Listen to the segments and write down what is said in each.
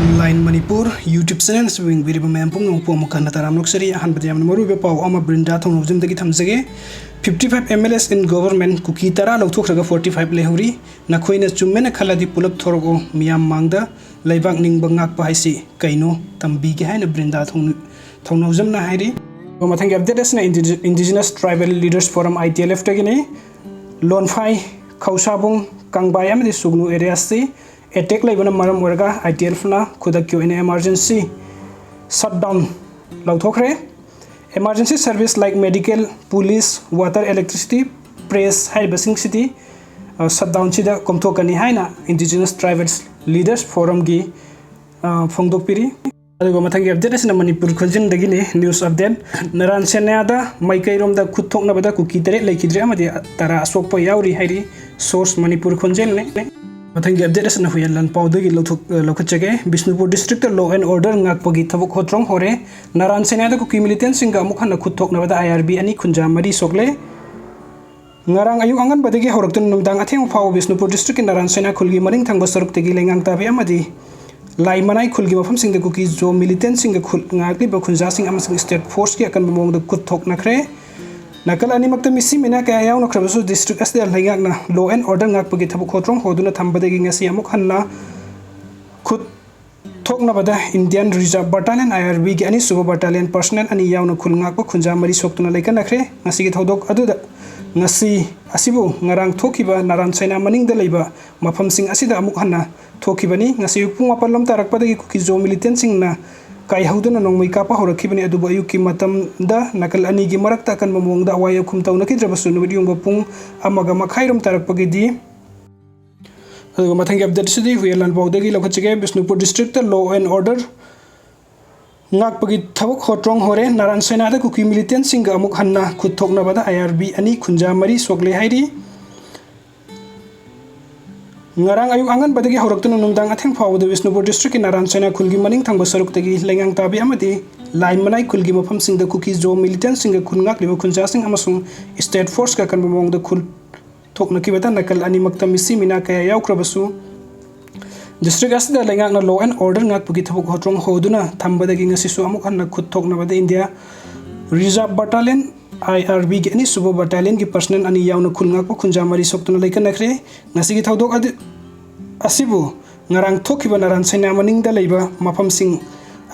Online Manipur YouTube channel swing video mem pung Amuk Hanna Amuk seri han badiam maru be paw ama Brinda Thongnozim dagi thamjage 55 MLS in government Kuki Lalhoubasinga 45 lehuri nakhoina chummena khaladi pulap thorogo miyam mangda laibak ning bangak pa haisi kaino tambi ge haina Brinda Thongnozim na hairi mathang update na indigenous tribal leaders forum ITLF tagini lonfai khausabung kangbai amadi sugnu area si attack laibana maram warga ITLF na khudakyo in emergency shutdown Twkhre emergency service like medical police water electricity press Lalhoubasinga city shutdown chida komthokani haina indigenous tribal leaders forum gi phongdokpiri adugo mathangi update na Manipur khonjing dagini news update naran senada maikairom da khut thoknabada kuki tere laikidre amadi tara asokpa yauri hairi source Manipur khonjel ne mathangi update na huyalan pawdagi lokachage Bishnupur district law and order ngakpagi thabuk hotrong hore naran senada kuki militant singa Amuk Hanna Khut Thoknabada IRB ani khunja mari sokle ngarang ayung angan badagi horaktun numdang atheng phaw Bishnupur district naran sena khulgi maring thangba saruk tegi lengang tabi amadi lai manai khulgi mafam singda kuki jo militant singa khul ngakli ba khunja sing amasing state force ki akan bamong da Khut Thoknakhre nakal ani makta misi mina kaya yaw nakrabasu district asde alhaigak na law and order ngakpagi thabuk hotrong hoduna thambadagi ngasi Amuk Hanna Khut Thoknabada Indian Reserve Battalion IRB gi ani suba battalion personnel ani yaw na khul ngakpa khunja mari soktuna laikanakhre ngasi gi thodok aduda ngasi asibu ngarang thokiba naran saina maning da leiba mafam sing asida Amuk Hanna thokibani ngasi pung apalom tarakpadagi kuki jo militant sing na kai hauduna nongmai kapa horakhibani aduba ayuki matam da nakal ani gi marakta kan mamong da awaya khumtauna ki drabasu nu video pung amaga makhairom tarakpagi di aduga mathangi update sidi huyalan bawdagi lokhachige Bishnupur district law and order ngakpagi thabuk hotrong hore naran sena da kuki militant singa Amuk Hanna Khut Thoknabada IRB ani khunja mari sokle hairi ngarang ayuk angan badagi horaktun numdang atheng phawda Bishnupur district in naran sena khulgi maning thangba saruk tegi lengang tabi amati line manai khulgi mafam singda kuki jo militant singa khungak liba khunja sing amasung state force ka kan bamong da khul thoknaki bata nakal ani makta misi mina kaya yaukrabasu district asida lengak na law and order ngakpagi thabuk hotrong hoduna thambadagi ngasisu Amuk Hanna Khut Thoknabada India Reserve Battalion IRB gi ani subo battalion gi personnel ani yauna khulngak pa khunja mari soktuna laikanakhre ngasi gi thodok asibu ngarang thokiba naran saina maning da leiba mafam sing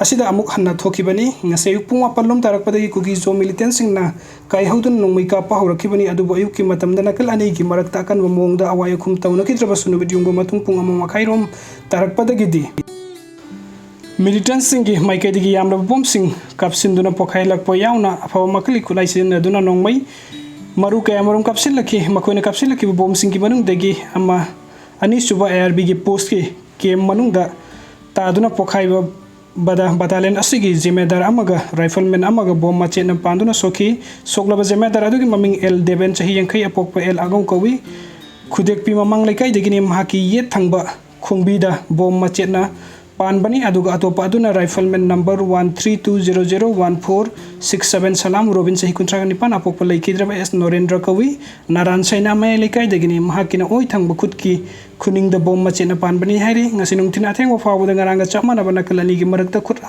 asida Amuk Hanna thokibani ngase pungwa pallom tarakpadagi kugi jo militant sing na kai haudun nongmai ka pa horakhibani adubu ayuk ki matam da nakal ani gi marakta kan bamong da awaya khum tawna ki drabasunu bidyung matung pung among makhairom tarakpadagi di militant singi maikaidigi yamra bom sing kapsinduna pokhailak po yauna afawa makli kulai sin aduna nongmai maru kaya marum kapsilaki makoina kapsilaki bom singi manung degi ama ani suba ARB gi post ki kem manung da ta aduna pokhaiba bada battalion asigi zimedar amaga rifleman amaga bom mache na panduna soki soglaba zimedar adugi maming L Deben chahi yankai apokpa L agong kawi khudek pi mamang laikai degini mahaki ye thangba khungbi da bom mache na Panbani aduga atopa aduna rifleman number 1320014667 salam Robin sahi kuntra nipan apokpa laikidraba S Norendra kawi naran saina mai laikai degini mahakina oi thangba khutki khuning da bom mache na panbani hairi ngasi nungthina thengwa fawda ngaranga chapmana bana kalani gi marakta khut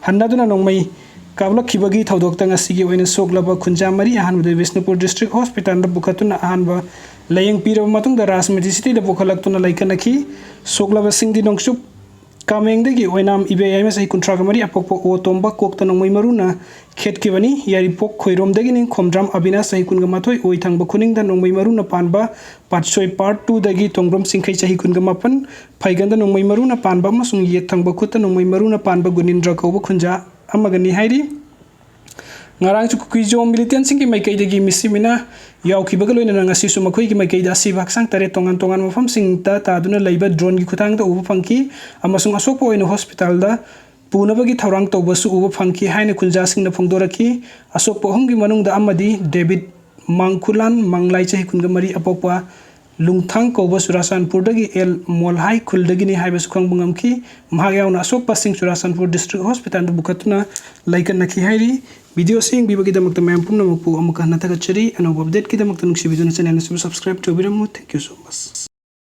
hannaduna nongmai kablak khibagi thodokta ngasi gi oina soklaba khunja mari ahanba Bishnupur district hospital da bukhatuna ahanba layeng piraba matung da Rajmati city da bukhalaktuna laikanaki soklaba singdi nongsup kameng degi oinam ibe yai mesai kuntra gamari apokpo o tomba kokta nongmai maruna khetkibani yari pok khoirom degi ning khomdram abina sahi kun gamathoi oi thangba kuning da nongmai maruna panba patchoi part 2 degi tongbrom singkhai sahi kun gamapan phaiganda nongmai maruna panba masung ye thangba khutta nongmai maruna panba gunindra kauba khunja amagani hairi ngarang chu kuijo militant singki maikai degi misimina yauki bagaloina ngasi su makhoi ki maikai da si baksang tare tongan tongan mafam sing ta aduna leiba drone gi khutang da ubu phangki amasung asokpo oina hospital da punabagi thorang tobasu ubu phangki haina khunja sing na phongdoraki asokpo homgi manung da amadi David Mangkulan Manglai chahi kunga mari apokpa lungthang koba Surasanpur dagi El Molhai khuldagi ni haiba sukhang bungamki mahagyauna asokpa sing Surasanpur district hospital da bukatuna laikan nakhi hairi video sing bibagi damakta mayam pumna mukpu Amuk Hanna thakachari anob update ki damakta nungsi video na channel subscribe to biramu thank you so much